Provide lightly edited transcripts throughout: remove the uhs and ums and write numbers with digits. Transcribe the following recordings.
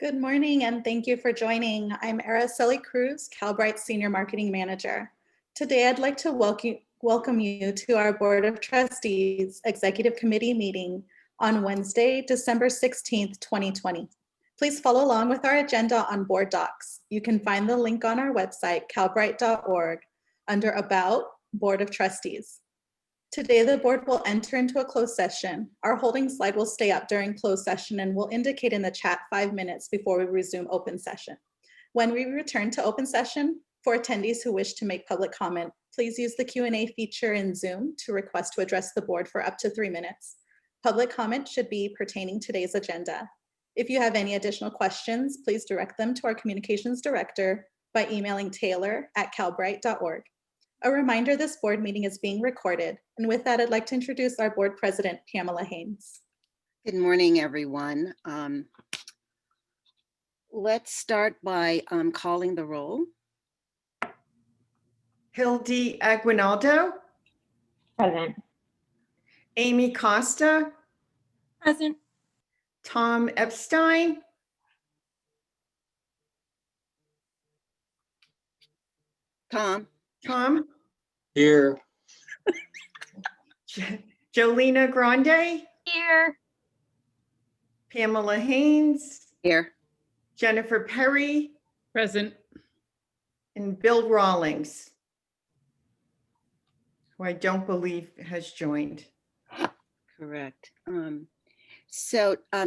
Good morning and thank you for joining. I'm Araceli Cruz, Calbright Senior Marketing Manager. Today I'd like to welcome you to our Board of Trustees Executive Committee meeting on Wednesday, December 16th, 2020. Please follow along with our agenda on board docs. You can find the link on our website, calbright.org, under About Board of Trustees. Today, the board will enter into a closed session. Our holding slide will stay up during closed session and will indicate in the chat 5 minutes before we resume open session. When we return to open session, for attendees who wish to make public comment, please use the Q&A feature in Zoom to request to address the board for up to 3 minutes. Public comment should be pertaining to today's agenda. If you have any additional questions, please direct them to our communications director by emailing taylor@calbright.org. A reminder, this board meeting is being recorded. And with that, I'd like to introduce our board president, Pamela Haynes. Good morning, everyone. Let's start by calling the roll. Hildegarde Aguinaldo. Present. Amy Costa. Present. Tom Epstein. Tom. Here. Jolena Grande. Here. Pamela Haynes. Here. Jennifer Perry. Present. And Bill Rawlings, who I don't believe has joined. Correct.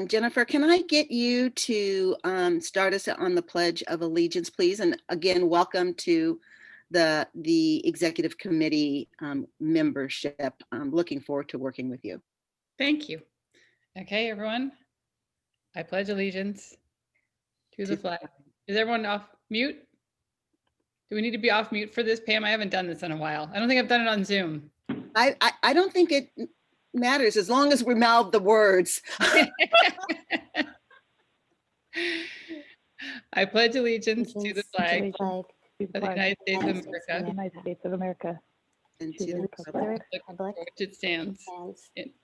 Jennifer, can I get you to start us on the Pledge of Allegiance, please? And again, welcome to the Executive Committee membership. I'm looking forward to working with you. Thank you. Okay, everyone. I pledge allegiance to the flag. Is everyone off mute? Do we need to be off mute for this, Pam? I haven't done this in a while. I don't think I've done it on Zoom. I don't think it matters as long as we mouth the words. I pledge allegiance to the flag of the United States of United America States of America. And To to the the republic for which it stands,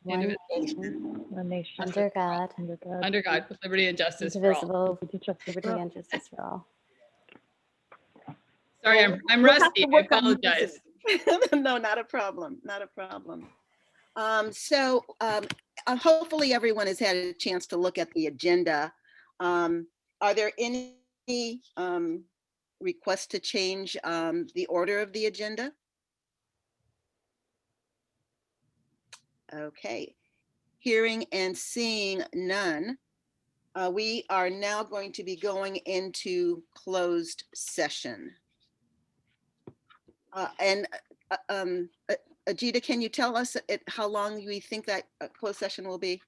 one indivisible, one nation Under God, under God, with liberty and justice for all. indivisible, liberty and justice for all. Sorry, I'm rusty. I apologize. No, not a problem. Not a problem. Hopefully everyone has had a chance to look at the agenda. Are there any requests to change the order of the agenda? Okay, hearing and seeing none, we are now going to be going into closed session. Ajita, can you tell us how long we think that closed session will be?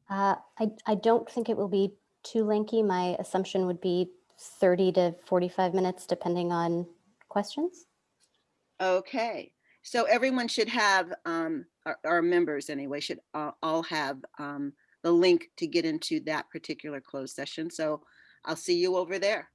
I don't think it will be too lengthy. My assumption would be 30 to 45 minutes, depending on questions. Okay, so everyone should have, our members anyway, should all have the link to get into that particular closed session. So I'll see you over there.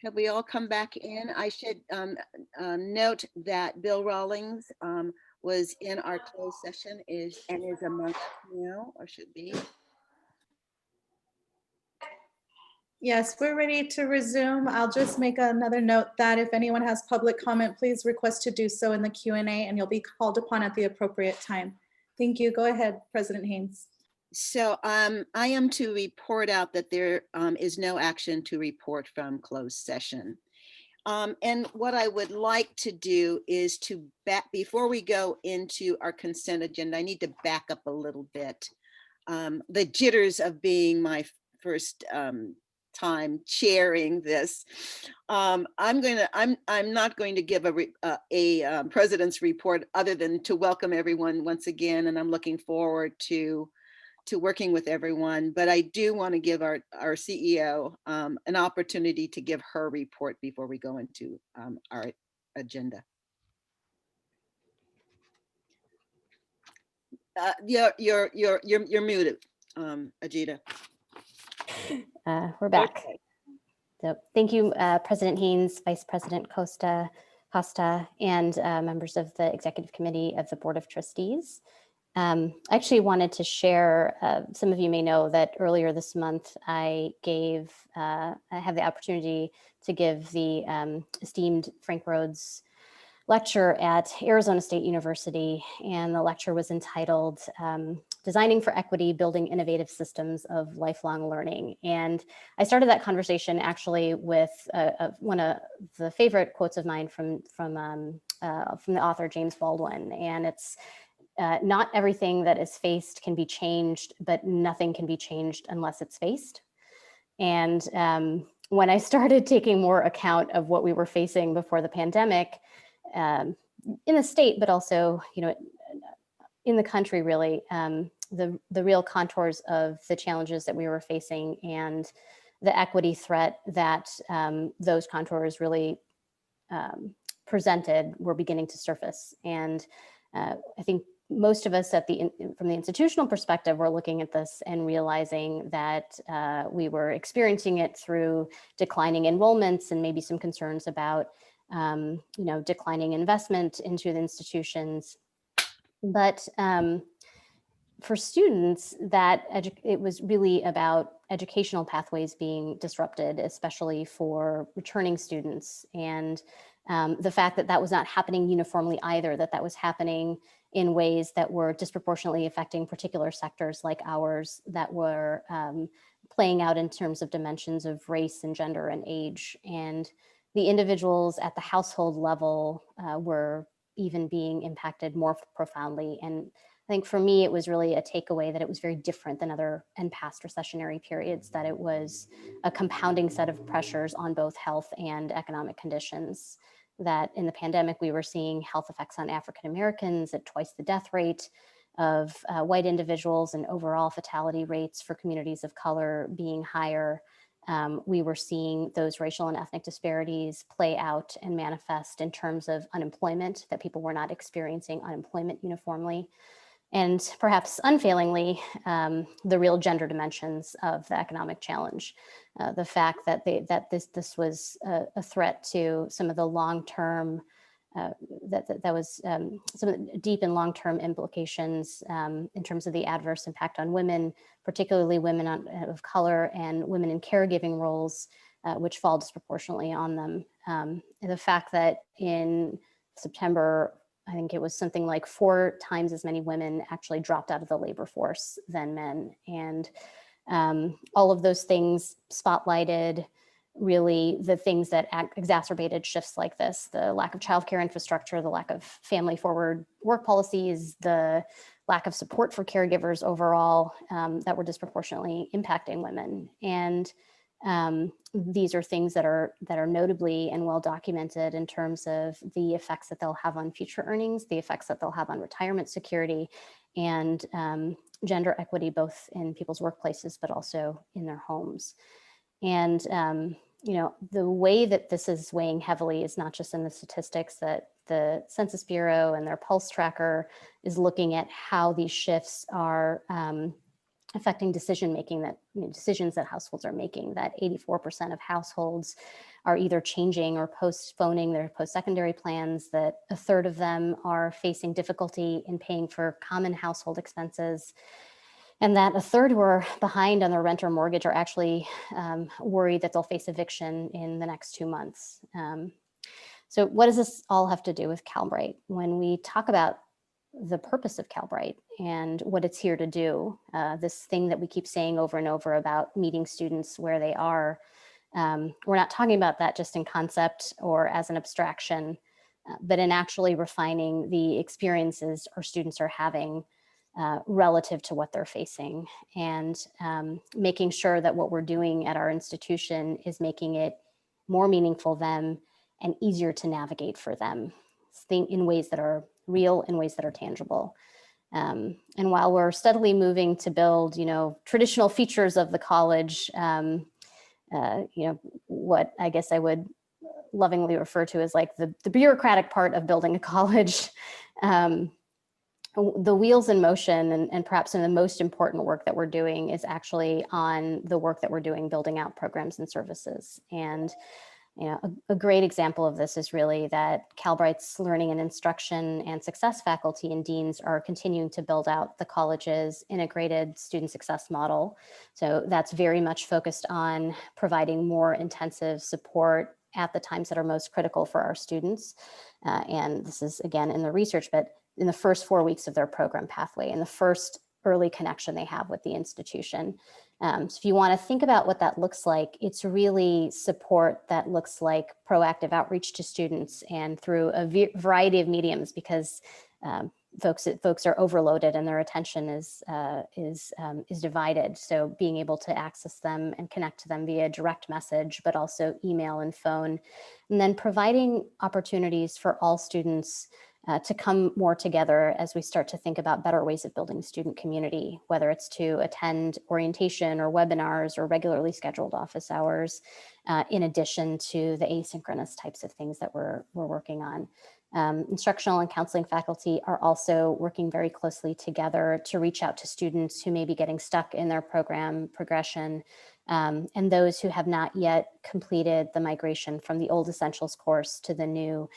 Have we all come back in? I should note that Bill Rawlings was in our closed session and is among us now, or should be. Yes, we're ready to resume. I'll just make another note that if anyone has public comment, please request to do so in the Q&A and you'll be called upon at the appropriate time. Thank you. Go ahead, President Haynes. So I am to report out that there is no action to report from closed session. And what I would like to do is before we go into our consent agenda, I need to back up a little bit. The jitters of being my first time chairing this. I'm not going to give a president's report other than to welcome everyone once again, and I'm looking forward to working with everyone, but I do want to give our CEO an opportunity to give her report before we go into our agenda. You're muted, Ajita. We're back. Okay. So thank you, President Haynes, Vice President Costa, and members of the Executive Committee of the Board of Trustees. I actually wanted to share, some of you may know that earlier this month, I have the opportunity to give the esteemed Frank Rhodes lecture at Arizona State University. And the lecture was entitled, Designing for Equity, Building Innovative Systems of Lifelong Learning. And I started that conversation actually with one of the favorite quotes of mine from the author James Baldwin. And it's, not everything that is faced can be changed, but nothing can be changed unless it's faced. And when I started taking more account of what we were facing before the pandemic, in the state, but also, in the country, really, the real contours of the challenges that we were facing and the equity threat that those contours really presented were beginning to surface. And I think most of us from the institutional perspective, were looking at this and realizing that we were experiencing it through declining enrollments and maybe some concerns about declining investment into the institutions. But for students, it was really about educational pathways being disrupted, especially for returning students. And the fact that that was not happening uniformly either, that was happening in ways that were disproportionately affecting particular sectors like ours, that were playing out in terms of dimensions of race and gender and age. And the individuals at the household level were even being impacted more profoundly. And I think for me, it was really a takeaway that it was very different than other and past recessionary periods, that it was a compounding set of pressures on both health and economic conditions. That in the pandemic, we were seeing health effects on African Americans at twice the death rate of white individuals, and overall fatality rates for communities of color being higher. We were seeing those racial and ethnic disparities play out and manifest in terms of unemployment, that people were not experiencing unemployment uniformly. And perhaps unfailingly, the real gender dimensions of the economic challenge. The fact that this was a threat to some of the long-term, that was some of the deep and long-term implications in terms of the adverse impact on women, particularly women of color and women in caregiving roles, which fall disproportionately on them. And the fact that in September, I think it was something like 4 times as many women actually dropped out of the labor force than men. And all of those things spotlighted really the things that exacerbated shifts like this: the lack of childcare infrastructure, the lack of family forward work policies, the lack of support for caregivers overall, that were disproportionately impacting women. And these are things that are notably and well documented in terms of the effects that they'll have on future earnings, the effects that they'll have on retirement security, and gender equity, both in people's workplaces, but also in their homes. And the way that this is weighing heavily is not just in the statistics that the Census Bureau and their pulse tracker is looking at how these shifts are affecting decision-making that, decisions that households are making, that 84% of households are either changing or postponing their post-secondary plans, that a third of them are facing difficulty in paying for common household expenses, and that a third who are behind on their rent or mortgage are actually worried that they'll face eviction in the next 2 months. So what does this all have to do with Calbright? When we talk about the purpose of Calbright and what it's here to do, this thing that we keep saying over and over about meeting students where they are, we're not talking about that just in concept or as an abstraction, but in actually refining the experiences our students are having relative to what they're facing, and making sure that what we're doing at our institution is making it more meaningful for them and easier to navigate for them in ways that are real, in ways that are tangible. And while we're steadily moving to build, traditional features of the college, what I guess I would lovingly refer to as like the bureaucratic part of building a college, the wheels in motion and perhaps some of the most important work that we're doing is actually on the work that we're doing building out programs and services. And a great example of this is really that Calbright's learning and instruction and success faculty and deans are continuing to build out the college's integrated student success model. So that's very much focused on providing more intensive support at the times that are most critical for our students. And this is again in the research, but in the first 4 weeks of their program pathway, in the first early connection they have with the institution. So if you want to think about what that looks like, it's really support that looks like proactive outreach to students and through a variety of mediums, because folks are overloaded and their attention is divided. So being able to access them and connect to them via direct message, but also email and phone, and then providing opportunities for all students to come more together as we start to think about better ways of building student community, whether it's to attend orientation or webinars or regularly scheduled office hours, in addition to the asynchronous types of things that we're working on. Instructional and counseling faculty are also working very closely together to reach out to students who may be getting stuck in their program progression, and those who have not yet completed the migration from the old essentials course to the new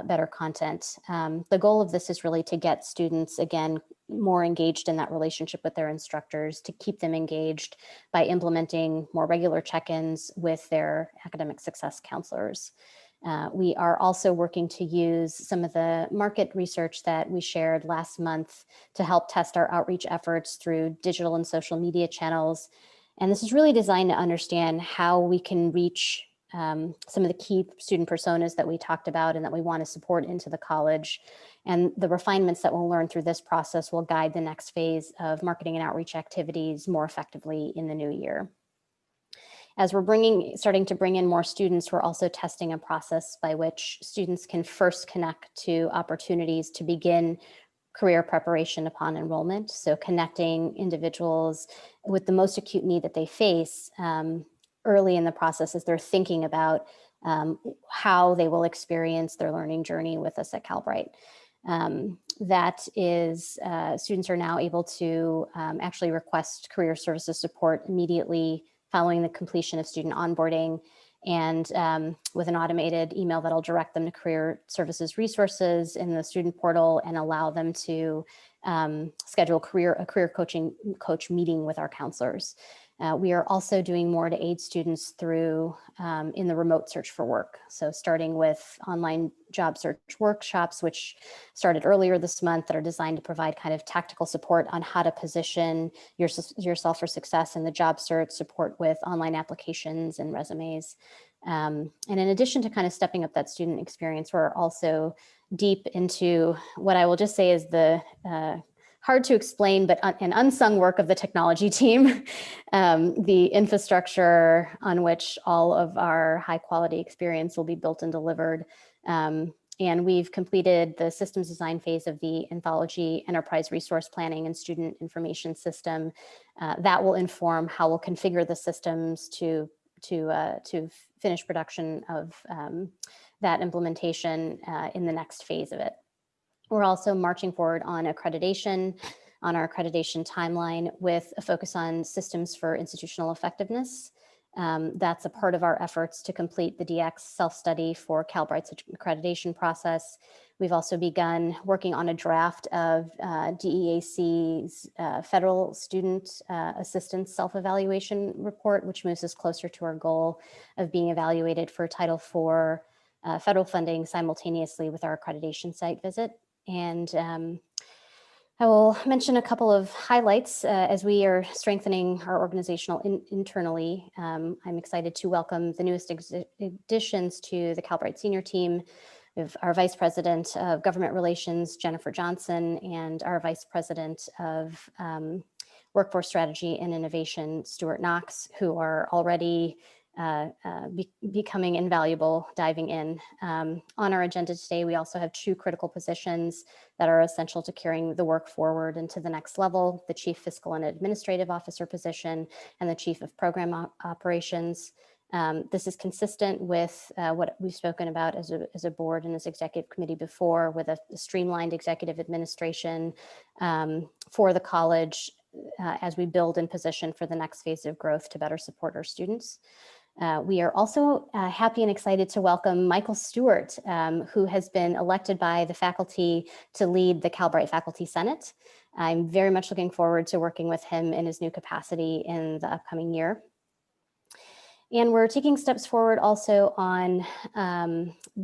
better content. The goal of this is really to get students, again, more engaged in that relationship with their instructors, to keep them engaged by implementing more regular check-ins with their academic success counselors. We are also working to use some of the market research that we shared last month to help test our outreach efforts through digital and social media channels. And this is really designed to understand how we can reach some of the key student personas that we talked about and that we want to support into the college. And the refinements that we'll learn through this process will guide the next phase of marketing and outreach activities more effectively in the new year. As we're starting to bring in more students, we're also testing a process by which students can first connect to opportunities to begin career preparation upon enrollment. So connecting individuals with the most acute need that they face early in the process as they're thinking about how they will experience their learning journey with us at Calbright. That is, students are now able to actually request career services support immediately following the completion of student onboarding, and with an automated email that'll direct them to career services resources in the student portal and allow them to schedule a career coach meeting with our counselors. We are also doing more to aid students through in the remote search for work. So starting with online job search workshops, which started earlier this month, that are designed to provide kind of tactical support on how to position yourself for success in the job search, support with online applications and resumes. And in addition to kind of stepping up that student experience, we're also deep into what I will just say is the hard to explain, but an unsung work of the technology team, the infrastructure on which all of our high quality experience will be built and delivered. And we've completed the systems design phase of the Anthology Enterprise Resource Planning and Student Information System. That will inform how we'll configure the systems to finish production of that implementation in the next phase of it. We're also marching forward on accreditation. on our accreditation timeline with a focus on systems for institutional effectiveness. That's a part of our efforts to complete the DX self-study for Calbright's accreditation process. We've also begun working on a draft of DEAC's federal student assistance self-evaluation report, which moves us closer to our goal of being evaluated for Title IV federal funding simultaneously with our accreditation site visit. And I will mention a couple of highlights as we are strengthening our organizational internally. I'm excited to welcome the newest additions to the Calbright senior team. We have our Vice President of Government Relations, Jennifer Johnson, and our Vice President of Workforce Strategy and Innovation, Stewart Knox, who are already becoming invaluable diving in. On our agenda today, we also have 2 critical positions that are essential to carrying the work forward into the next level: the Chief Fiscal and Administrative Officer position and the Chief of Program Operations. This is consistent with what we've spoken about as a board and as executive committee before, with a streamlined executive administration for the college as we build in position for the next phase of growth to better support our students. We are also happy and excited to welcome Michael Stewart, who has been elected by the faculty to lead the Calbright Faculty Senate. I'm very much looking forward to working with him in his new capacity in the upcoming year. And we're taking steps forward also on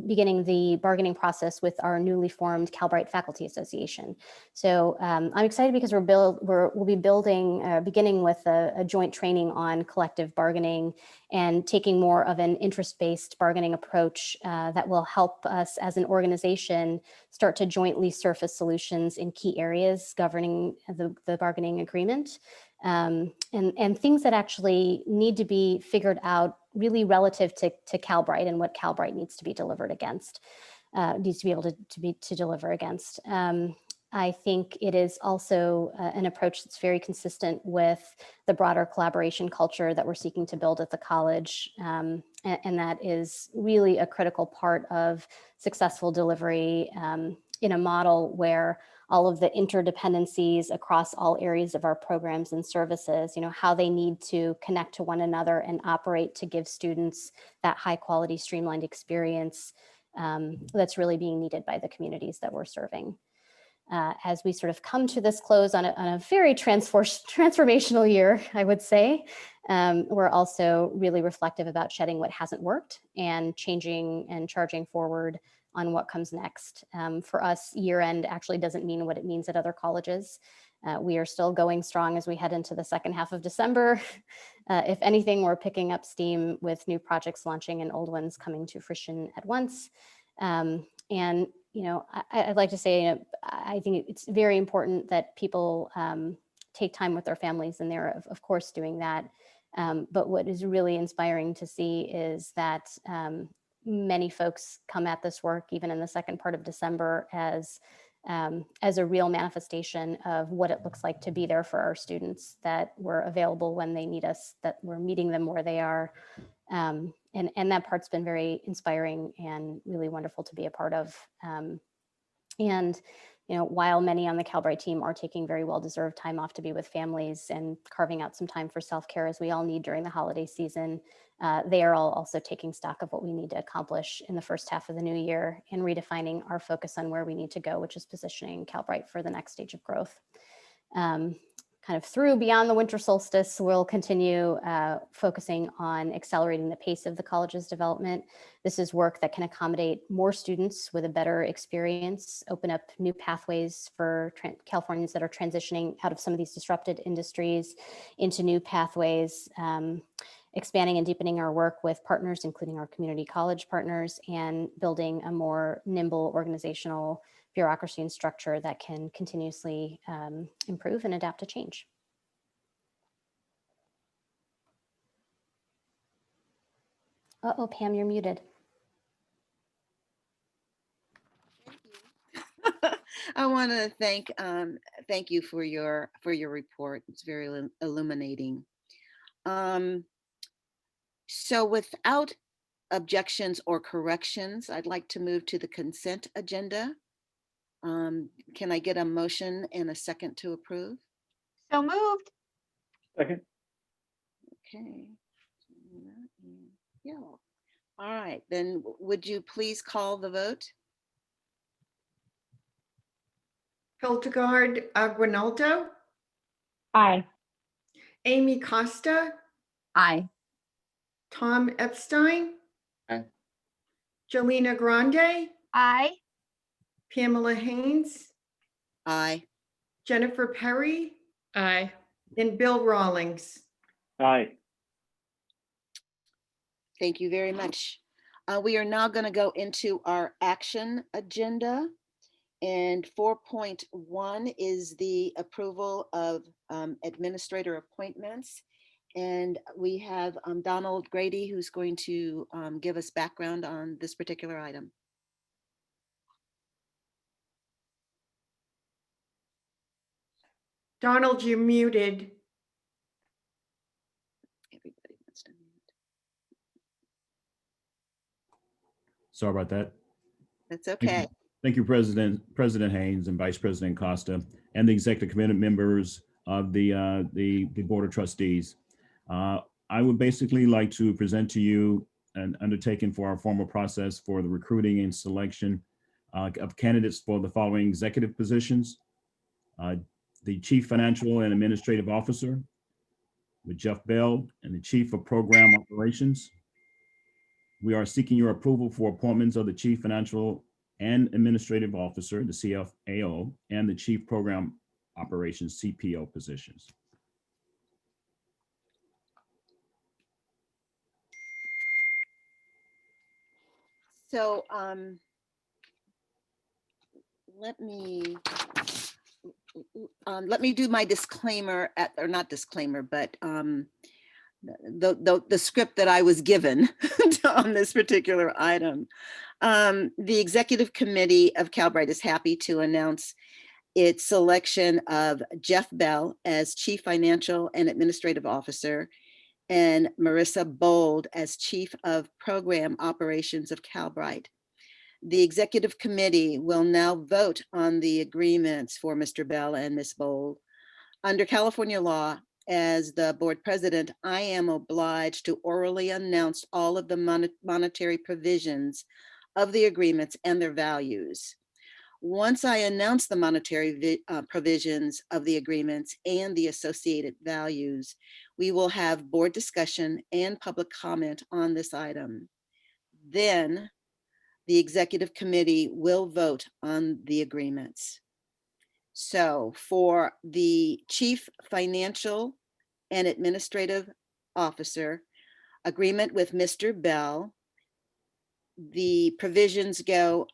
beginning the bargaining process with our newly formed Calbright Faculty Association. So I'm excited because we'll be beginning with a joint training on collective bargaining and taking more of an interest-based bargaining approach that will help us as an organization start to jointly surface solutions in key areas governing the bargaining agreement. And things that actually need to be figured out really relative to Calbright and what Calbright needs to be delivered against, needs to be able to deliver against. I think it is also an approach that's very consistent with the broader collaboration culture that we're seeking to build at the college. And that is really a critical part of successful delivery in a model where all of the interdependencies across all areas of our programs and services, how they need to connect to one another and operate to give students that high quality streamlined experience that's really being needed by the communities that we're serving. As we sort of come to this close on a very transformational year, I would say, we're also really reflective about shedding what hasn't worked and changing and charging forward on what comes next. For us, year end actually doesn't mean what it means at other colleges. We are still going strong as we head into the second half of December. If anything, we're picking up steam with new projects launching and old ones coming to fruition at once. And I'd like to say, I think it's very important that people take time with their families, and they're of course doing that. But what is really inspiring to see is that many folks come at this work, even in the second part of December, as a real manifestation of what it looks like to be there for our students, that we're available when they need us, that we're meeting them where they are. And that part's been very inspiring and really wonderful to be a part of. And while many on the Calbright team are taking very well-deserved time off to be with families and carving out some time for self-care, as we all need during the holiday season, they are all also taking stock of what we need to accomplish in the first half of the new year and redefining our focus on where we need to go, which is positioning Calbright for the next stage of growth. Kind of through beyond the winter solstice, we'll continue focusing on accelerating the pace of the college's development. This is work that can accommodate more students with a better experience, open up new pathways for Californians that are transitioning out of some of these disrupted industries into new pathways, expanding and deepening our work with partners, including our community college partners, and building a more nimble organizational bureaucracy and structure that can continuously improve and adapt to change. Uh-oh, Pam, you're muted. I want to thank you for your report. It's very illuminating. So without objections or corrections, I'd like to move to the consent agenda. Can I get a motion and a second to approve? So moved. second, Okay. Yeah. All right, then would you please call the vote? Hildegarde Aguinaldo, Aye. Amy Costa, Aye. Tom Epstein, Aye. Jolena Grande, Aye. Pamela Haynes, Aye. Jennifer Perry, Aye. and Bill Rawlings. aye, Thank you very much. We are now going to go into our action agenda. And 4.1 is the approval of administrator appointments. And we have Donald Grady, who's going to give us background on this particular item. Donald, you're muted. Everybody wants to mute. Sorry about that. That's Thank you. okay. Thank you, President Haynes and Vice President Costa, and the executive committee members of the Board of Trustees. I would basically like to present to you an undertaking for our formal process for the recruiting and selection of candidates for the following executive positions. The Chief Financial and Administrative Officer with Jeff Bell and the Chief of Program Operations. We are seeking your approval for appointments of the Chief Financial and Administrative Officer, the CFAO, and the Chief Program Operations, CPO positions. So let me do my disclaimer or not disclaimer, but the script that I was given on this particular item. The executive committee of Calbright is happy to announce its selection of Jeff Bell as Chief Financial and Administrative Officer and Marissa Bold as Chief of Program Operations of Calbright. The executive committee will now vote on the agreements for Mr. Bell and Ms. Bold. Under California law, as the board president, I am obliged to orally announce all of the monetary provisions of the agreements and their values. Once I announce the monetary provisions of the agreements and the associated values, we will have board discussion and public comment on this item. Then the executive committee will vote on the agreements. So for the Chief Financial and Administrative Officer, agreement with Mr. Bell, the provisions go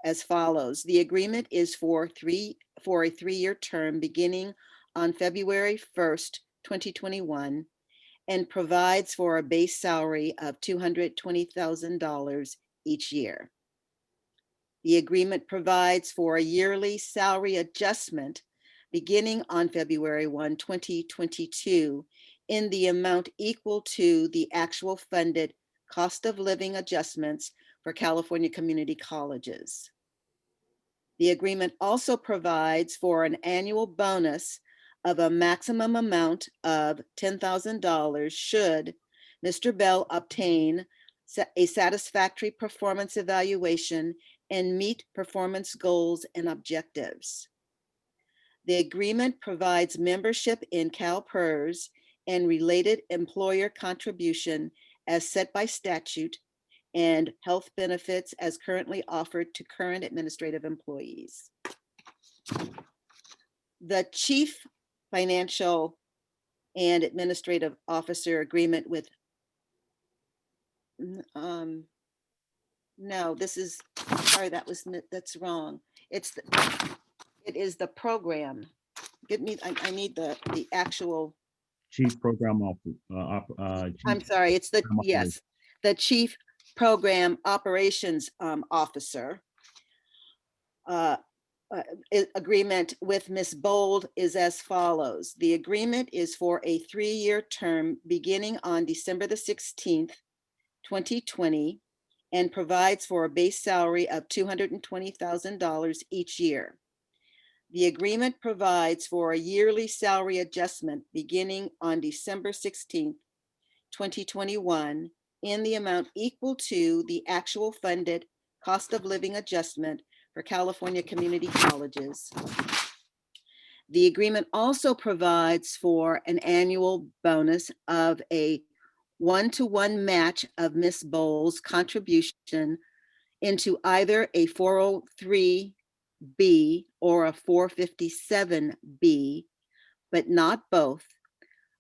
as follows. The agreement is for a 3-year term beginning on February 1st, 2021, and provides for a base salary of $220,000 each year. The agreement provides for a yearly salary adjustment beginning on February 1, 2022, in the amount equal to the actual funded cost of living adjustments for California community colleges. The agreement also provides for an annual bonus of a maximum amount of $10,000 should Mr. Bell obtain a satisfactory performance evaluation and meet performance goals and objectives. The agreement provides membership in CalPERS and related employer contribution as set by statute and health benefits as currently offered to current administrative employees. The Chief Financial and Administrative Officer agreement with, no, this is, sorry, that's wrong. It is the program. I need the actual. Chief Program Officer. I'm sorry, it's the, yes, the Chief Program Operations Officer. Agreement with Ms. Bold is as follows. The agreement is for a 3-year term beginning on December the 16th, 2020, and provides for a base salary of $220,000 each year. The agreement provides for a yearly salary adjustment beginning on December 16th, 2021, in the amount equal to the actual funded cost of living adjustment for California community colleges. The agreement also provides for an annual bonus of a 1-to-1 match of Ms. Bowles' contribution into either a 403B or a 457B, but not both,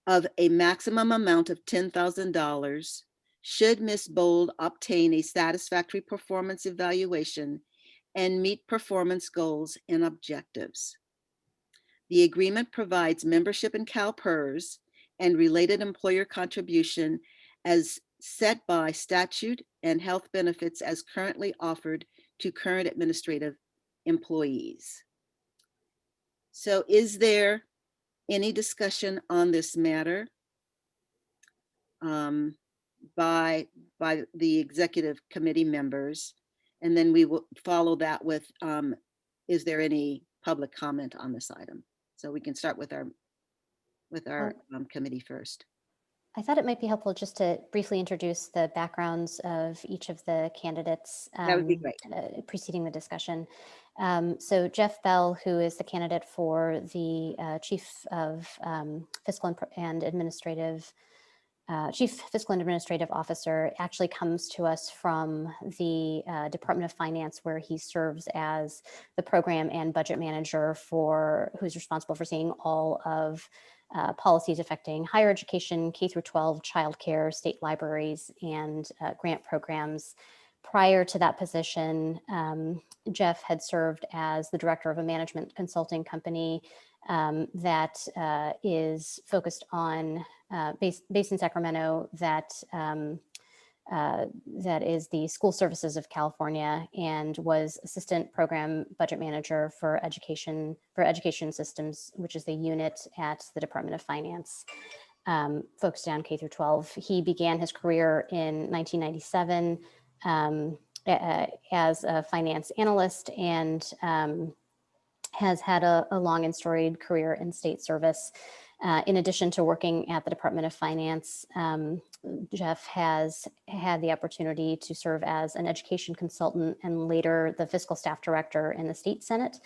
of a maximum amount of $10,000 should Ms. Bowles obtain a satisfactory performance evaluation and meet performance goals and objectives. The agreement provides membership in CalPERS and related employer contribution as set by statute and health benefits as currently offered to current administrative employees. So is there any discussion on this matter by the executive committee members? And then we will follow that with, is there any public comment on this item? So we can start with our committee first. I thought it might be helpful just to briefly introduce the backgrounds of each of the candidates That would be great. preceding the discussion. So Jeff Bell, who is the candidate for the Chief Fiscal and Administrative Officer, actually comes to us from the Department of Finance, where he serves as the program and budget manager who's responsible for seeing all of policies affecting higher education, K through 12, childcare, state libraries, and grant programs. Prior to that position, Jeff had served as the director of a management consulting company that is focused on, based in Sacramento, that is the School Services of California, and was assistant program budget manager for education systems, which is the unit at the Department of Finance, focused on K through 12. He began his career in 1997 as a finance analyst, and has had a long and storied career in state service. In addition to working at the Department of Finance, Jeff has had the opportunity to serve as an education consultant and later the fiscal staff director in the state Senate.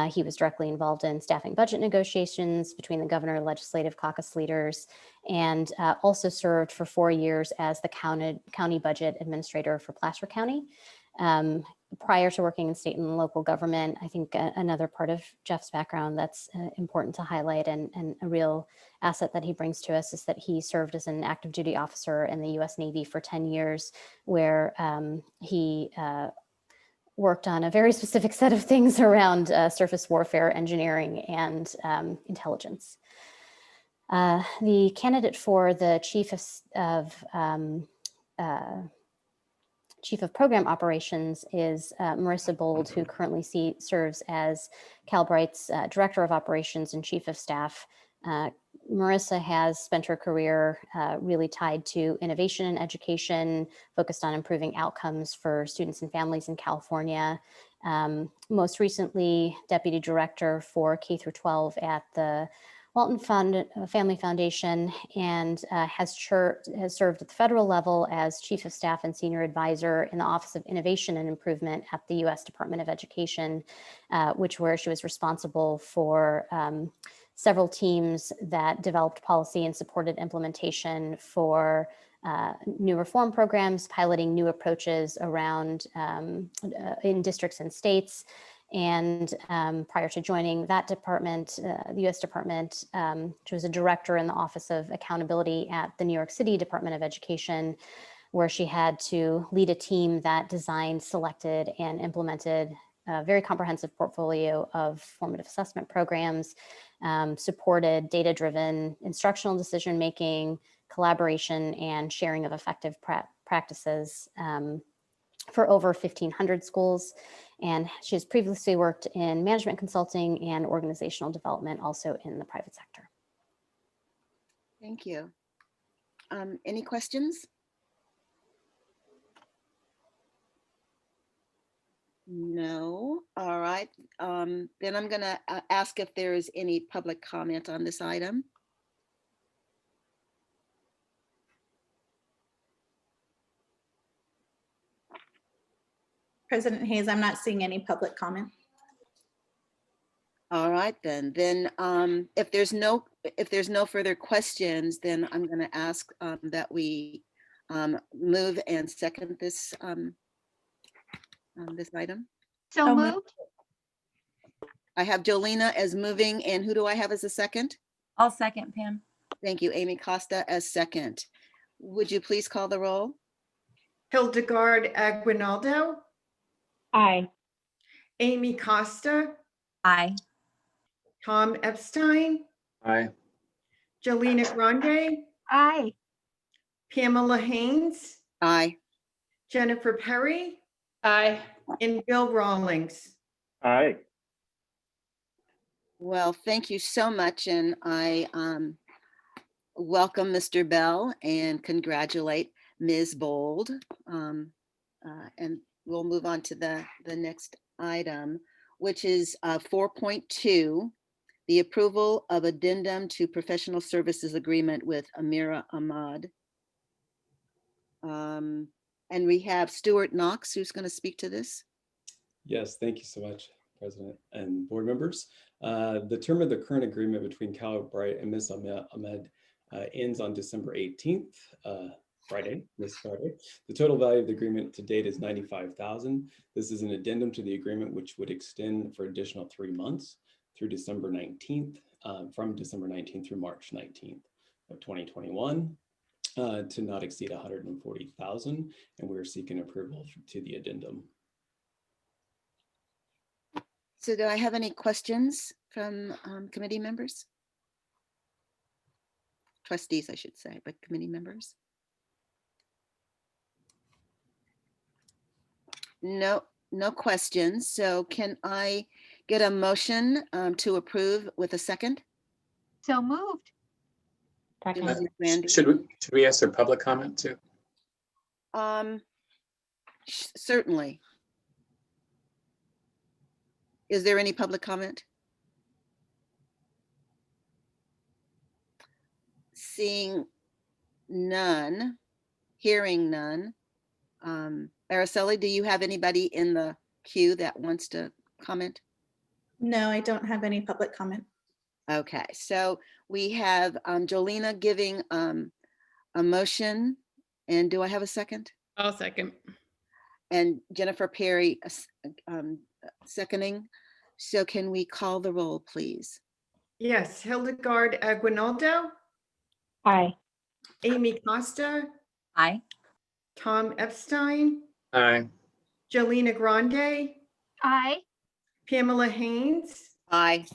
He was directly involved in staffing budget negotiations between the governor, legislative caucus leaders, and also served for 4 years as the county budget administrator for Placer County. Prior to working in state and local government, I think another part of Jeff's background that's important to highlight and a real asset that he brings to us is that he served as an active duty officer in the U.S. Navy for 10 years, where he worked on a very specific set of things around surface warfare, engineering, and intelligence. The candidate for the Chief of Program Operations is Marissa Bold, who currently serves as Calbright's Director of Operations and Chief of Staff. Marissa has spent her career really tied to innovation and education, focused on improving outcomes for students and families in California. Most recently, Deputy Director for K through 12 at the Walton Family Foundation, and has served at the federal level as Chief of Staff and Senior Advisor in the Office of Innovation and Improvement at the U.S. Department of Education, where she was responsible for several teams that developed policy and supported implementation for new reform programs, piloting new approaches around in districts and states. And prior to joining that department, the U.S. Department, she was a director in the Office of Accountability at the New York City Department of Education, where she had to lead a team that designed, selected, and implemented a very comprehensive portfolio of formative assessment programs, supported data-driven instructional decision-making, collaboration, and sharing of effective practices for over 1,500 schools. And she has previously worked in management consulting and organizational development, also in the private sector. Thank you. Any questions? No. All right. Then I'm going to ask if there is any public comment on this item. President Hayes, I'm not seeing any public comment. All right, then. Then if there's no further questions, then I'm going to ask that we move and second this this item. So So moved. moved. I have Jolena as moving, and who do I have as a second? I'll second, Pam. Thank you, Amy. Costa as second. Would you please call the roll? Hildegarde Aguinaldo, Aye. Amy Costa, Aye. Tom Epstein, Aye. Jolena Grande, Aye. Pamela Haynes, Aye. Jennifer Perry, Aye. and Bill Rawlings. Aye. Well, thank you so much, and I welcome Mr. Bell and congratulate Ms. Bold. And we'll move on to the next item, which is 4.2, the approval of addendum to professional services agreement with Amira Ahmad. And we have Stewart Knox, who's going to speak to this. Yes, thank you so much, President and board members. The term of the current agreement between Calbright and Ms. Ahmed ends on December 18th, this Friday. The total value of the agreement to date is $95,000. This is an addendum to the agreement which would extend for additional 3 months through December 19th, from December 19th through March 19th of 2021, to not exceed $140,000, and we're seeking approval to the addendum. So do I have any questions from committee members? Trustees, I should say, but committee members? No questions. So can I get a motion to approve with a second? So moved. Randy? Should we ask their public comment too? Certainly. Is there any public comment? Seeing none, hearing none. Araceli, do you have anybody in the queue that wants to comment? No, I don't have any public comment. Okay, so we have Jolena giving a motion, and do I have a second? I'll second. And Jennifer Perry seconding. So can we call the roll, please? Yes, Hildegarde Aguinaldo, Aye. Amy Costa, Aye. Tom Epstein, Aye. Jolena Grande, Aye. Pamela Haynes, Aye.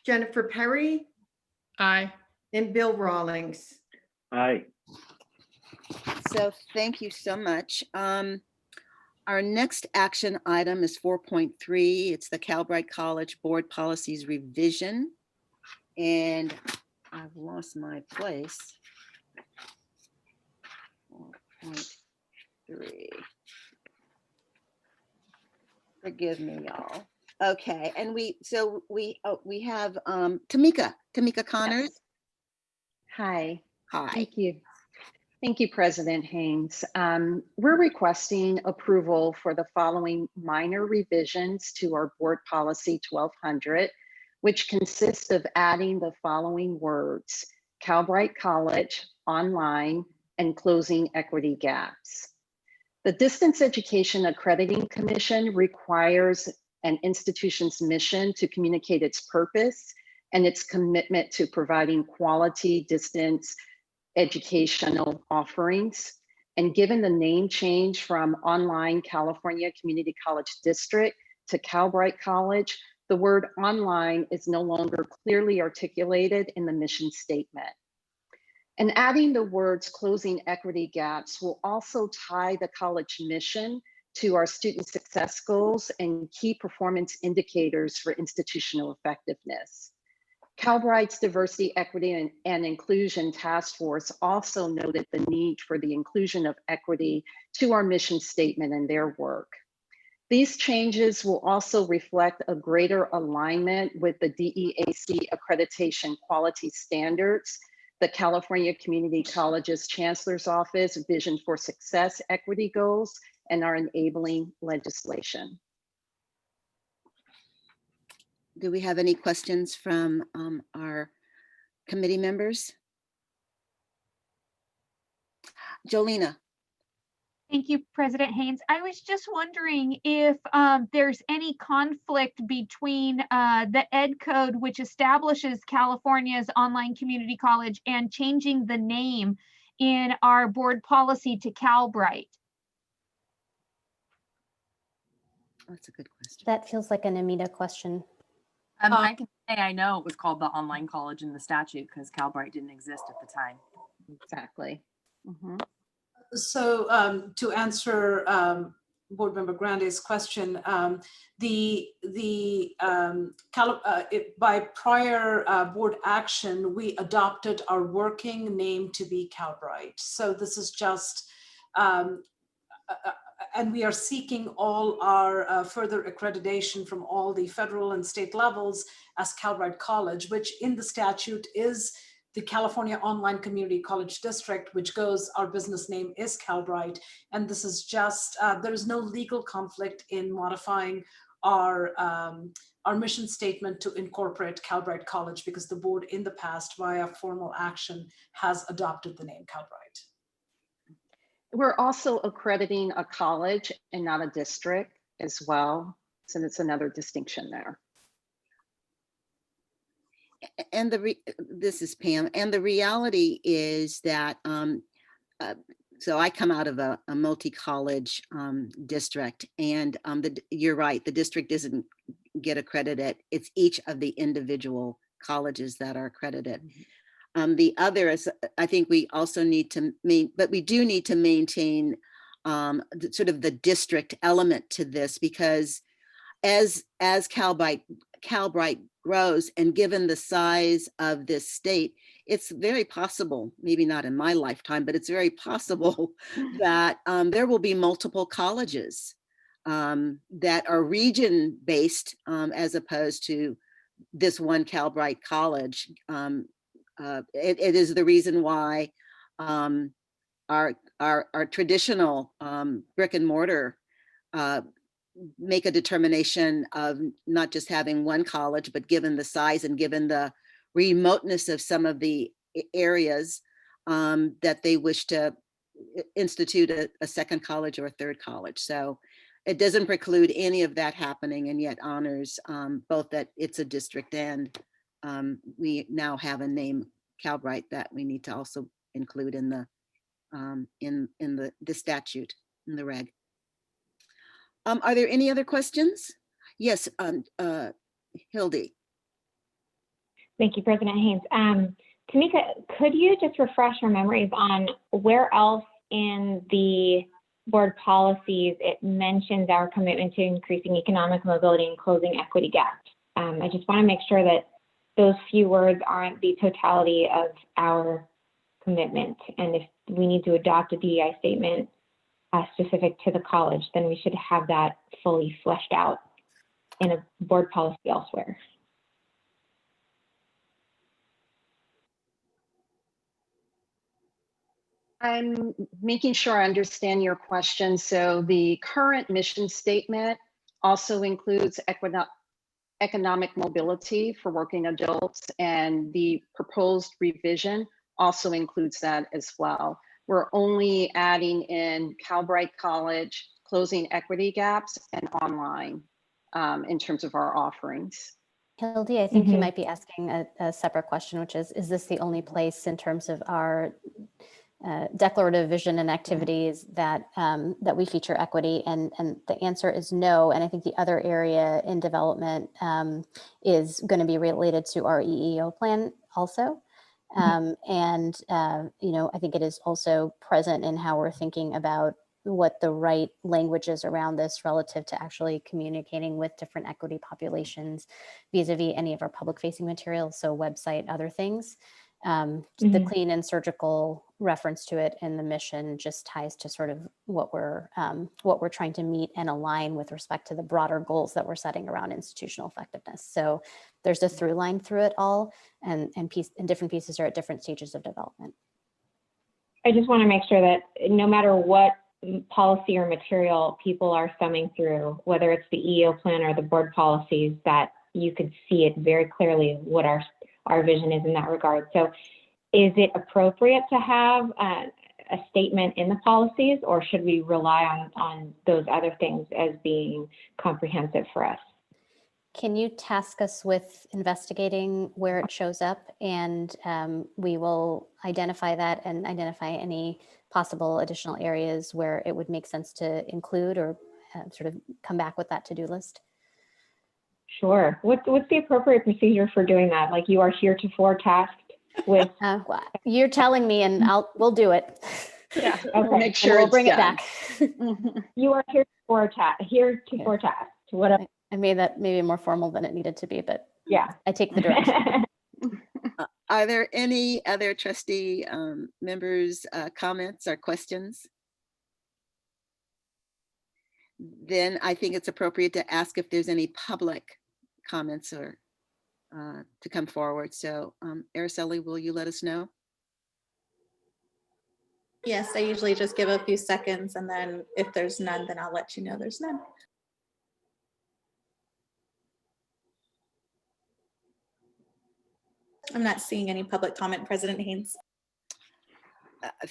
Jennifer Perry, Aye. and Bill Rawlings. Aye. So thank you so much. Our next action item is 4.3. It's the Calbright College Board Policies Revision. And I've lost my place. 4.3. Forgive me, y'all. Okay, and we have Tamika Connors. Hi, Hi. thank you. Thank you, President Haynes. We're requesting approval for the following minor revisions to our Board Policy 1200, which consists of adding the following words: Calbright College, online, and closing equity gaps. The Distance Education Accrediting Commission requires an institution's mission to communicate its purpose and its commitment to providing quality distance educational offerings. And given the name change from Online California Community College District to Calbright College, the word online is no longer clearly articulated in the mission statement. And adding the words closing equity gaps will also tie the college mission to our student success goals and key performance indicators for institutional effectiveness. Calbright's Diversity, Equity, and Inclusion Task Force also noted the need for the inclusion of equity to our mission statement in their work. These changes will also reflect a greater alignment with the DEAC accreditation quality standards, the California Community Colleges Chancellor's Office Vision for Success Equity Goals, and our enabling legislation. Do we have any questions from our committee members? Jolena. Thank you, President Haynes. I was just wondering if there's any conflict between the Ed Code, which establishes California's online community college, and changing the name in our board policy to Calbright. That's a good question. That feels like an Amita question. I can say I know it was called the online college in the statute because Calbright didn't exist at the time. Exactly. Mhm. So to answer Board Member Grande's question, by prior board action, we adopted our working name to be Calbright. So this is just, and we are seeking all our further accreditation from all the federal and state levels as Calbright College, which in the statute is the California Online Community College District, which goes, our business name is Calbright. And this is just, there is no legal conflict in modifying our mission statement to incorporate Calbright College, because the board in the past via formal action has adopted the name Calbright. We're also accrediting a college and not a district as well. So that's another distinction there. And this is Pam, and the reality is that, so I come out of a multi-college district, and you're right, the district doesn't get accredited. It's each of the individual colleges that are accredited. The other is, I think we also need to but we do need to maintain sort of the district element to this, because as Calbright grows, and given the size of this state, it's very possible, maybe not in my lifetime, but it's very possible that there will be multiple colleges that are region-based as opposed to this one Calbright college. It is the reason why our traditional brick and mortar make a determination of not just having one college, but given the size and given the remoteness of some of the areas, that they wish to institute a second college or a third college. So it doesn't preclude any of that happening, and yet honors both that it's a district and we now have a name, Calbright, that we need to also include in the statute, in the reg. Are there any other questions? Yes, Hildy. Thank you, President Haynes. Tamika, could you just refresh our memories on where else in the board policies it mentions our commitment to increasing economic mobility and closing equity gaps? I just want to make sure that those few words aren't the totality of our commitment. And if we need to adopt a DEI statement specific to the college, then we should have that fully fleshed out in a board policy elsewhere. I'm making sure I understand your question. So the current mission statement also includes economic mobility for working adults, and the proposed revision also includes that as well. We're only adding in Calbright College, closing equity gaps, and online in terms of our offerings. Hildy, I think you might be asking a separate question, which is this the only place in terms of our declarative vision and activities that that we feature equity? And the answer is no. And I think the other area in development is going to be related to our EEO plan also. And, you know, I think it is also present in how we're thinking about what the right language is around this relative to actually communicating with different equity populations vis-a-vis any of our public facing materials, so website, other things. The clean and surgical reference to it and the mission just ties to sort of what we're trying to meet and align with respect to the broader goals that we're setting around institutional effectiveness. So there's a through line through it all, and different pieces are at different stages of development. I just want to make sure that no matter what policy or material people are thumbing through, whether it's the EEO plan or the board policies, that you could see it very clearly what our vision is in that regard. So is it appropriate to have a statement in the policies, or should we rely on those other things as being comprehensive for us? Can you task us with investigating where it shows up, and we will identify that and identify any possible additional areas where it would make sense to include or sort of come back with that to-do list? Sure. What's the appropriate procedure for doing that? Like, you are heretofore tasked with? Well, you're telling me, and we'll do it. Yeah, Okay. make sure we'll it's bring done. it back. You are heretofore tasked. Whatever. I made that maybe more formal than it needed to be, but yeah, I take the direction. Are there any other trustee members' comments or questions? Then I think it's appropriate to ask if there's any public comments or to come forward. So Araceli, will you let us know? Yes, I usually just give a few seconds, and then if there's none, then I'll let you know there's none. I'm not seeing any public comment, President Haynes.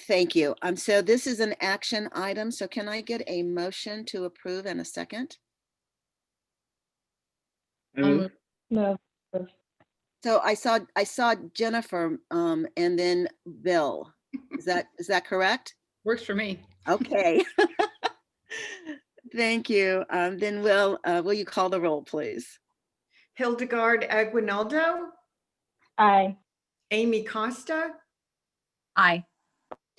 Thank you. So this is an action item. So can I get a motion to approve and a second? No. So I saw Jennifer and then Bill. Is that correct? Works for me. Okay. Thank you. Then will you call the roll, please? Hildegarde Aguinaldo, Aye. Amy Costa, Aye.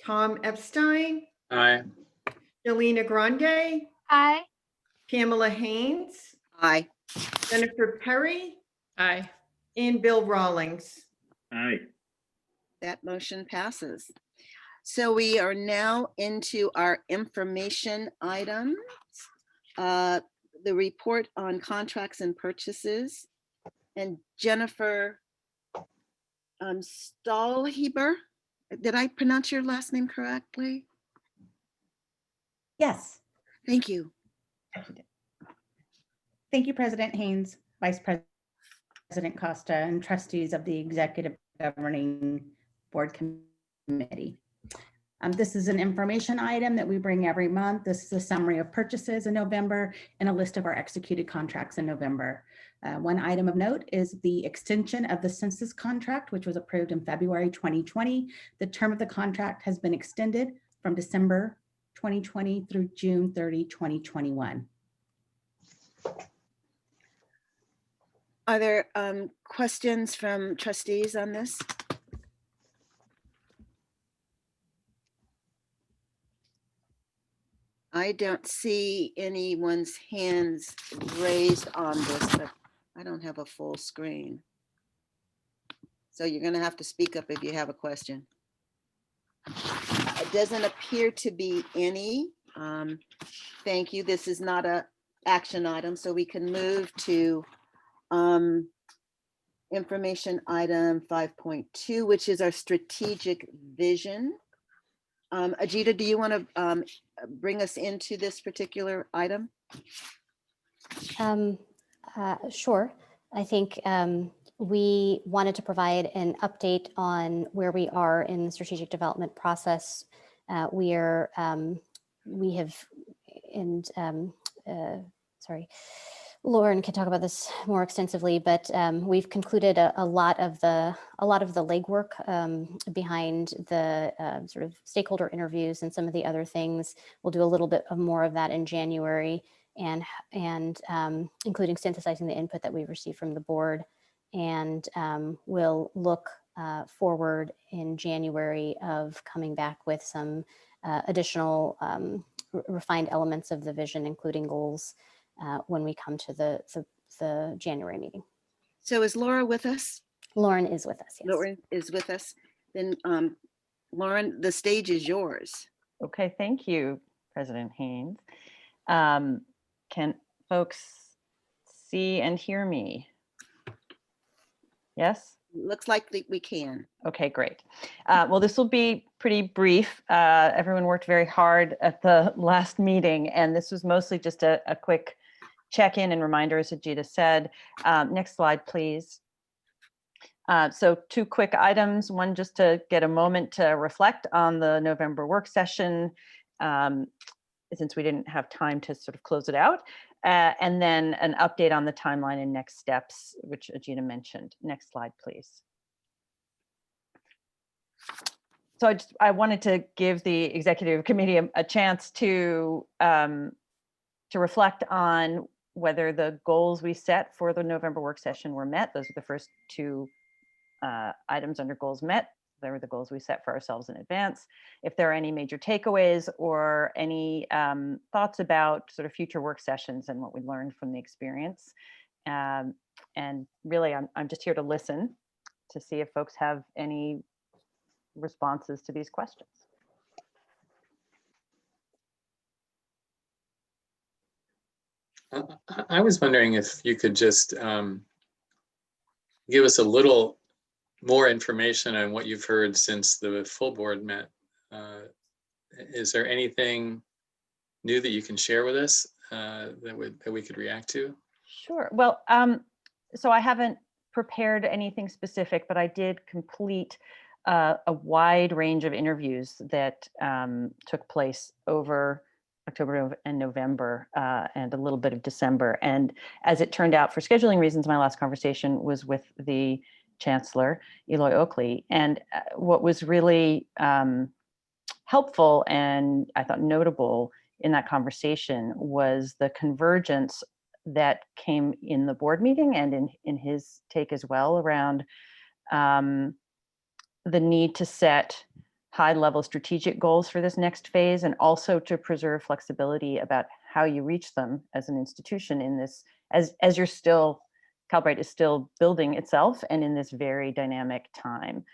Tom Epstein, Aye. Jolena Grande, Aye. Pamela Haynes, Aye. Jennifer Perry, Aye. and Bill Rawlings. Aye. That motion passes. So we are now into our information items. The report on contracts and purchases. And Jennifer Stahlheber, did I pronounce your last name correctly? Yes. Thank you. Thank you, President Haynes, Vice President Costa, and trustees of the Executive Governing Board Committee. This is an information item that we bring every month. This is a summary of purchases in November and a list of our executed contracts in November. One item of note is the extension of the census contract, which was approved in February 2020. The term of the contract has been extended from December 2020 through June 30, 2021. Are there questions from trustees on this? I don't see anyone's hands raised on this, but I don't have a full screen. So you're going to have to speak up if you have a question. It doesn't appear to be any. Thank you. This is not an action item, so we can move to information item 5.2, which is our strategic vision. Ajita, do you want to bring us into this particular item? Sure. I think we wanted to provide an update on where we are in the strategic development process. Lauren can talk about this more extensively, but we've concluded a lot of the legwork behind the sort of stakeholder interviews and some of the other things. We'll do a little bit of more of that in January, and including synthesizing the input that we received from the board. And we'll look forward in January of coming back with some additional refined elements of the vision, including goals, when we come to the January meeting. So is Laura with us? Lauren is with us, yes. Lauren is with us. Then Lauren, the stage is yours. Okay, thank you, President Haynes. Can folks see and hear me? Yes? Looks like we can. Okay, great. Well, this will be pretty brief. Everyone worked very hard at the last meeting, and this was mostly just a quick check-in and reminder, as Ajita said. Next slide, please. So 2 quick items. One, just to get a moment to reflect on the November work session, since we didn't have time to sort of close it out. And then an update on the timeline and next steps, which Ajita mentioned. Next slide, please. So I wanted to give the executive committee a chance to reflect on whether the goals we set for the November work session were met. Those are the first 2 items under goals met. They were the goals we set for ourselves in advance. If there are any major takeaways or any thoughts about sort of future work sessions and what we learned from the experience. And really, I'm just here to listen to see if folks have any responses to these questions. I was wondering if you could just give us a little more information on what you've heard since the full board met. Is there anything new that you can share with us that we could react to? Sure. Well, so I haven't prepared anything specific, but I did complete a wide range of interviews that took place over October and November and a little bit of December. And as it turned out, for scheduling reasons, my last conversation was with the Chancellor, Eloy Oakley. And what was really helpful and I thought notable in that conversation was the convergence that came in the board meeting and in his take as well around the need to set high-level strategic goals for this next phase, and also to preserve flexibility about how you reach them as an institution in this, as you're still, Calbright is still building itself and in this very dynamic time.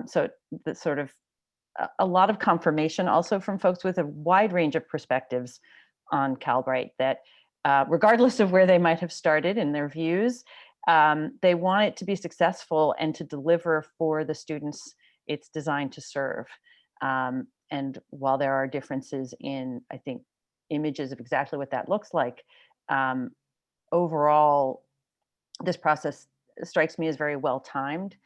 So the sort of a lot of confirmation also from folks with a wide range of perspectives on Calbright that regardless of where they might have started in their views, they want it to be successful and to deliver for the students it's designed to serve. And while there are differences in, I think, images of exactly what that looks like, overall, this process strikes me as very well timed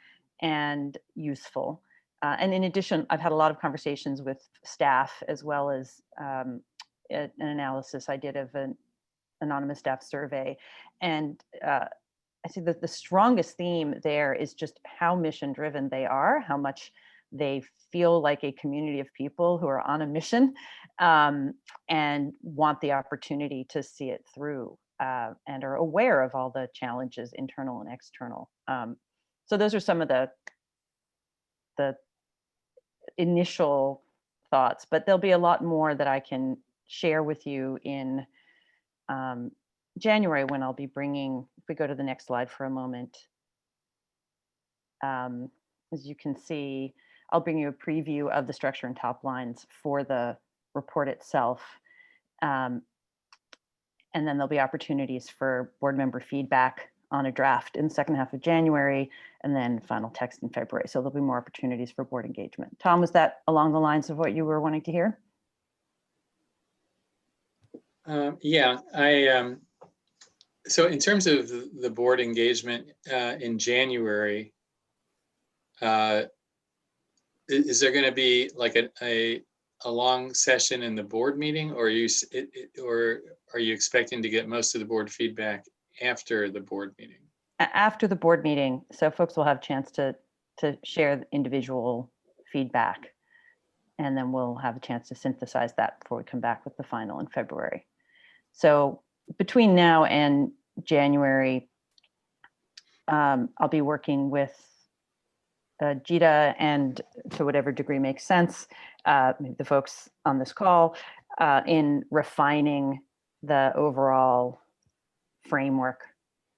and useful. And in addition, I've had a lot of conversations with staff as well as an analysis I did of an anonymous staff survey. And I see that the strongest theme there is just how mission driven they are, how much they feel like a community of people who are on a mission and want the opportunity to see it through and are aware of all the challenges, internal and external. So those are some of the initial thoughts, but there'll be a lot more that I can share with you in January when I'll be bringing, if we go to the next slide for a moment, as you can see, I'll bring you a preview of the structure and top lines for the report itself. And then there'll be opportunities for board member feedback on a draft in the second half of January, and then final text in February. So there'll be more opportunities for board engagement. Tom, was that along the lines of what you were wanting to hear? Yeah, so in terms of the board engagement in January, is there going to be like a long session in the board meeting, or are you expecting to get most of the board feedback after the board meeting? After the board meeting, so folks will have a chance to share individual feedback, and then we'll have a chance to synthesize that before we come back with the final in February. So between now and January, I'll be working with Jita and, to whatever degree makes sense, the folks on this call in refining the overall framework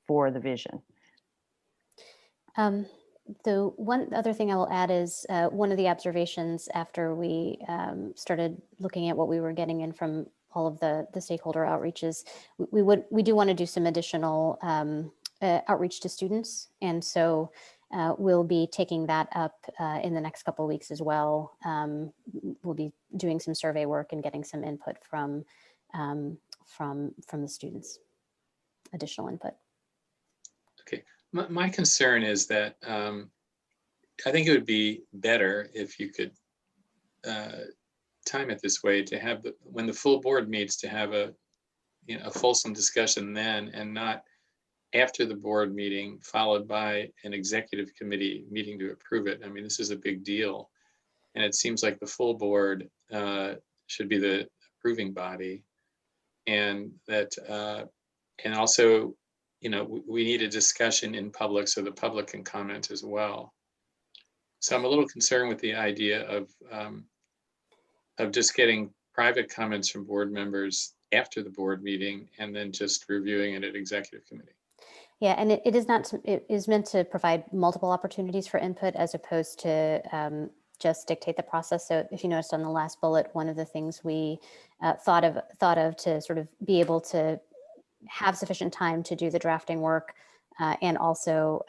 for the vision. The one other thing I will add is one of the observations after we started looking at what we were getting in from all of the stakeholder outreaches, we do want to do some additional outreach to students. And so we'll be taking that up in the next couple of weeks as well. We'll be doing some survey work and getting some input from the students, additional input. Okay, my concern is that I think it would be better if you could time it this way to have when the full board meets to have a fulsome discussion then, and not after the board meeting followed by an executive committee meeting to approve it. I mean, this is a big deal, and it seems like the full board should be the approving body, and that and also, we need a discussion in public so the public can comment as well. So I'm a little concerned with the idea of just getting private comments from board members after the board meeting and then just reviewing it at executive committee. Yeah, and it is meant to provide multiple opportunities for input as opposed to just dictate the process. So if you noticed on the last bullet, one of the things we thought of to sort of be able to have sufficient time to do the drafting work and also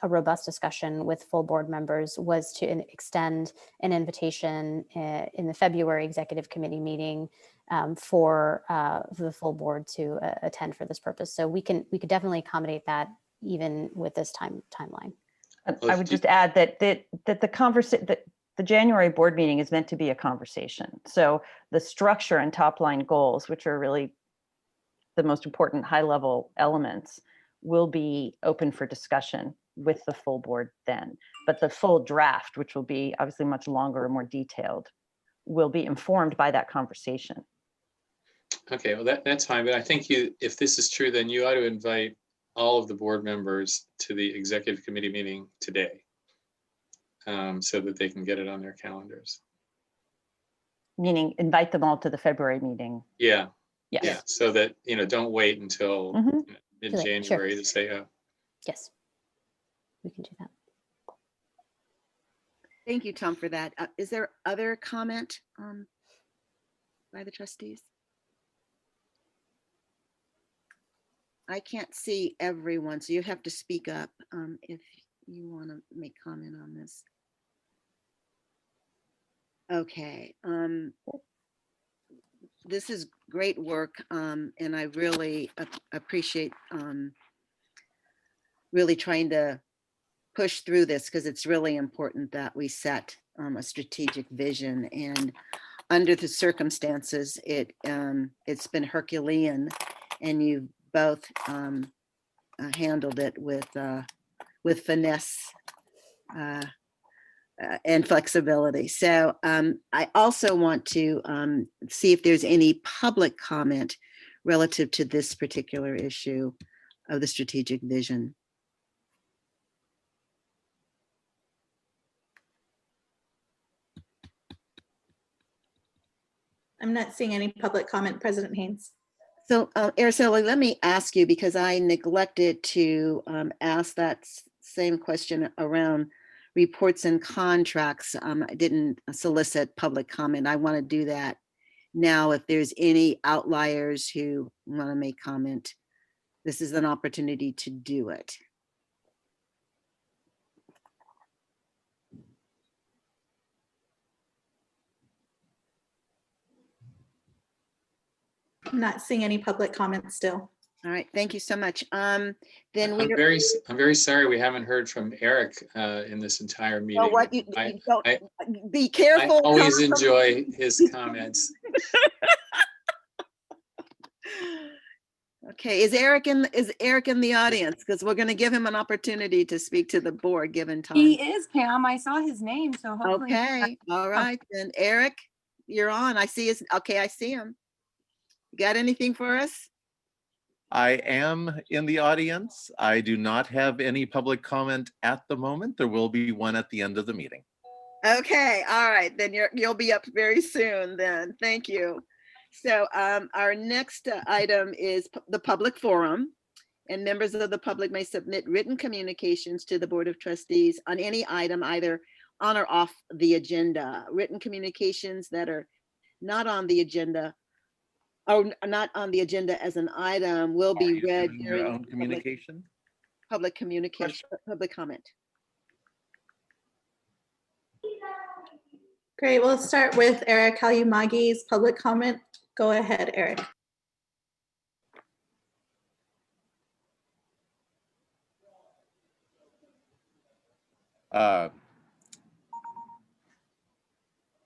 a robust discussion with full board members was to extend an invitation in the February executive committee meeting for the full board to attend for this purpose. So we could definitely accommodate that even with this timeline. I would just add that the January board meeting is meant to be a conversation. So the structure and top line goals, which are really the most important high level elements, will be open for discussion with the full board then. But the full draft, which will be obviously much longer and more detailed, will be informed by that conversation. Okay, well that's fine, but I think if this is true, then you ought to invite all of the board members to the executive committee meeting today, so that they can get it on their calendars. Meaning invite them all to the February meeting. Yeah. Yes. Yeah, so that, don't wait until mid-January to say, oh. Yes, we can do that. Thank you, Tom, for that. Is there other comment by the trustees? I can't see everyone, so you have to speak up if you want to make comment on this. Okay. This is great work, and I really appreciate really trying to push through this, because it's really important that we set a strategic vision. And under the circumstances, it's been Herculean, and you both handled it with finesse and flexibility. So I also want to see if there's any public comment relative to this particular issue of the strategic vision. I'm not seeing any public comment, President Haynes. So Araceli, let me ask you, because I neglected to ask that same question around reports and contracts. I didn't solicit public comment. I want to do that now. If there's any outliers who want to make comment, this is an opportunity to do it. I'm not seeing any public comments still. All right, thank you so much. Then I'm very sorry we haven't heard from Eric in this entire meeting. Well, be careful. I always enjoy his comments. Okay, is Eric in the audience? Because we're going to give him an opportunity to speak to the board given time. He is, Pam. I saw his name, so hopefully. Okay, all right, then Eric, you're on. I see his. Okay, I see him. You got anything for us? I am in the audience. I do not have any public comment at the moment. There will be one at the end of the meeting. Okay, all right, then you'll be up very soon then. Thank you. So our next item is the public forum. And members of the public may submit written communications to the Board of Trustees on any item either on or off the agenda. Written communications that are not on the agenda or not on the agenda as an item will be read Doing your during own communication? public communication, public comment. Great, we'll start with Eric Kalyumagi's public comment. Go ahead, Eric.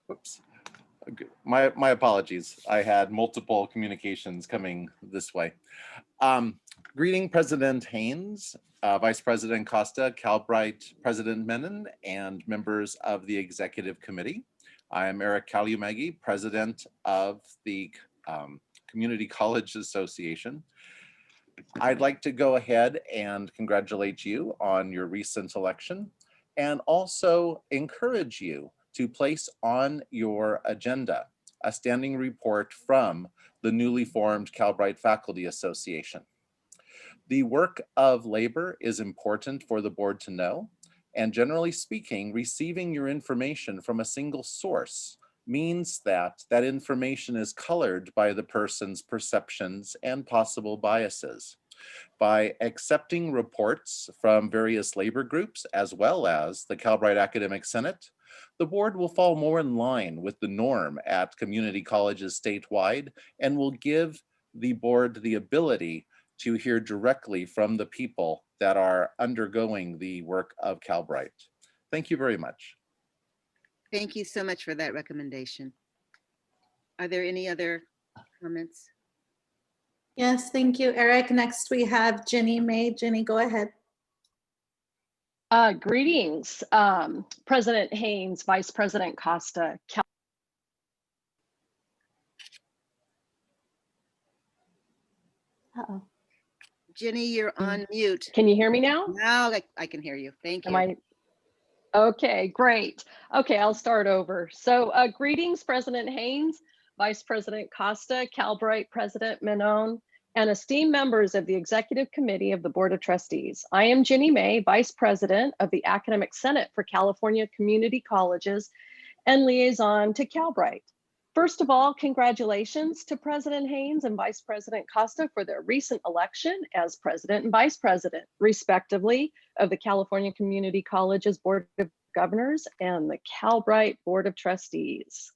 Whoops. My apologies. I had multiple communications coming this way. Greeting President Haynes, Vice President Costa, Calbright, President Menon, and members of the Executive Committee. I am Eric Kalyumagi, President of the Community College Association. I'd like to go ahead and congratulate you on your recent election and also encourage you to place on your agenda a standing report from the newly formed Calbright Faculty Association. The work of labor is important for the board to know, and generally speaking, receiving your information from a single source means that that information is colored by the person's perceptions and possible biases. By accepting reports from various labor groups, as well as the Calbright Academic Senate, the board will fall more in line with the norm at community colleges statewide and will give the board the ability to hear directly from the people that are undergoing the work of Calbright. Thank you very much. Thank you so much for that recommendation. Are there any other comments? Yes, thank you, Eric. Next, we have Ginny May. Ginny, go ahead. Greetings, President Haynes, Vice President Costa. Uh-oh. Ginny, you're on mute. Can you hear me now? Now I can hear you. Thank you. Okay, great. Okay, I'll start over. So greetings, President Haynes, Vice President Costa, Calbright, President Menon, and esteemed members of the Executive Committee of the Board of Trustees. I am Ginny May, Vice President of the Academic Senate for California Community Colleges and liaison to Calbright. First of all, congratulations to President Haynes and Vice President Costa for their recent election as President and Vice President, respectively, of the California Community Colleges Board of Governors and the Calbright Board of Trustees.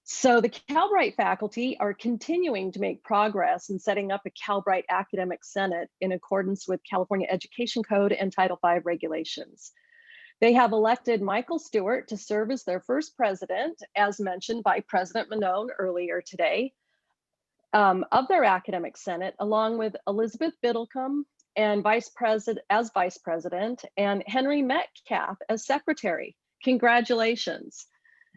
So the Calbright faculty are continuing to make progress in setting up a Calbright Academic Senate in accordance with California Education Code and Title V regulations. They have elected Michael Stewart to serve as their first president, as mentioned by President Menon earlier today, of their Academic Senate, along with Elizabeth Biddlecombe and Vice President, and Henry Metcalf as Secretary. Congratulations.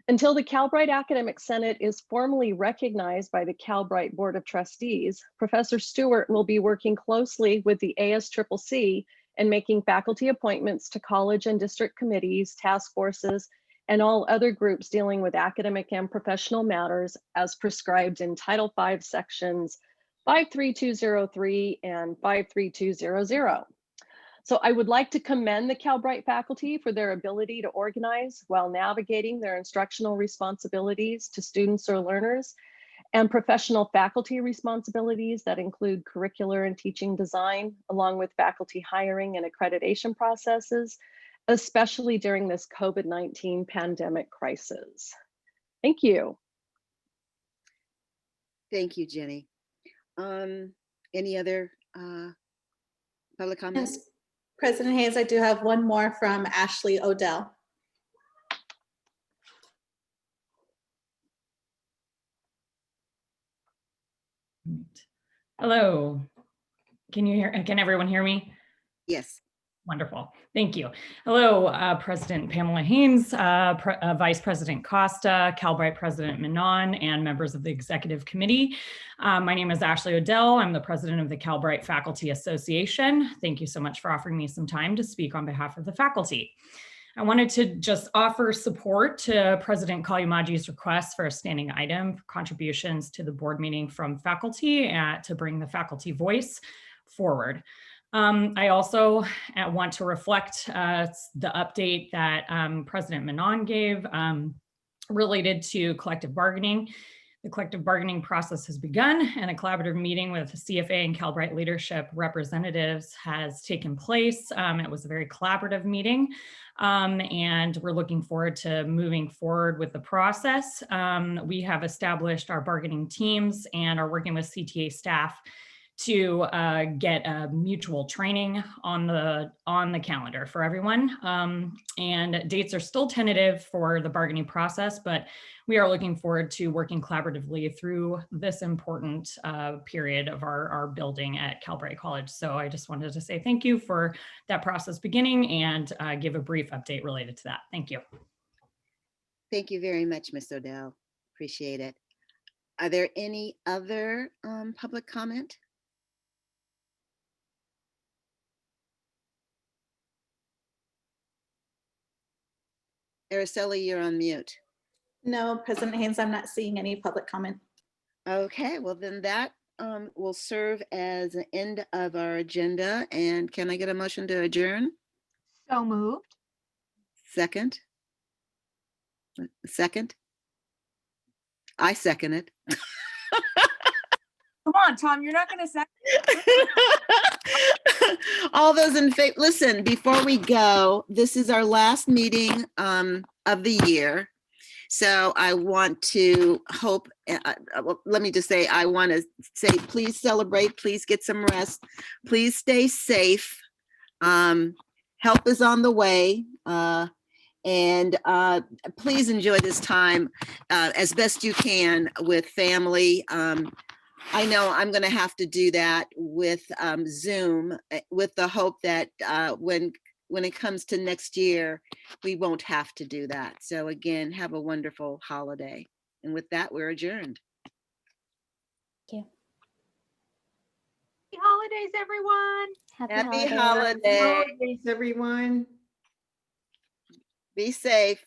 Until the Calbright Academic Senate is formally recognized by the Calbright Board of Trustees, Professor Stewart will be working closely with the ASCCC and making faculty appointments to college and district committees, task forces, and all other groups dealing with academic and professional matters as prescribed in Title V sections 53203 and 53200. So I would like to commend the Calbright faculty for their ability to organize while navigating their instructional responsibilities to students or learners and professional faculty responsibilities that include curricular and teaching design, along with faculty hiring and accreditation processes, especially during this COVID-19 pandemic crisis. Thank you. Thank you, Jenny. Any other public comments? Yes. President Haynes, I do have one more from Ashley Odell. Hello. Can everyone hear me? Yes. Wonderful. Thank you. Hello, President Pamela Haynes, Vice President Costa, Calbright President Menon, and members of the Executive Committee. My name is Ashley Odell. I'm the President of the Calbright Faculty Association. Thank you so much for offering me some time to speak on behalf of the faculty. I wanted to just offer support to President Kalyumagi's request for a standing item for contributions to the board meeting from faculty to bring the faculty voice forward. I also want to reflect the update that President Manon gave related to collective bargaining. The collective bargaining process has begun, and a collaborative meeting with CFA and Calbright leadership representatives has taken place. It was a very collaborative meeting, and we're looking forward to moving forward with the process. We have established our bargaining teams and are working with CTA staff to get a mutual training on the calendar for everyone. And dates are still tentative for the bargaining process, but we are looking forward to working collaboratively through this important period of our building at Calbright College. So I just wanted to say thank you for that process beginning and give a brief update related to that. Thank you. Thank you very much, Ms. Odell. Appreciate it. Are there any other public comment? Araceli, you're on mute. No, President Haynes, I'm not seeing any public comment. Okay, well then that will serve as an end of our agenda. And can I get a motion to adjourn? So moved. Second? Second? I second it. Come on, Tom, you're not going to second. All those in favor, listen, before we go, this is our last meeting of the year. So I want to hope, well, let me just say, I want to say, please celebrate, please get some rest, please stay safe. Help is on the way. And please enjoy this time as best you can with family. I know I'm going to have to do that with Zoom with the hope that when it comes to next year, we won't have to do that. So again, have a wonderful holiday. And with that, we're adjourned. Thank you. Happy holidays, everyone. Happy Happy holidays. holidays, everyone. Be safe.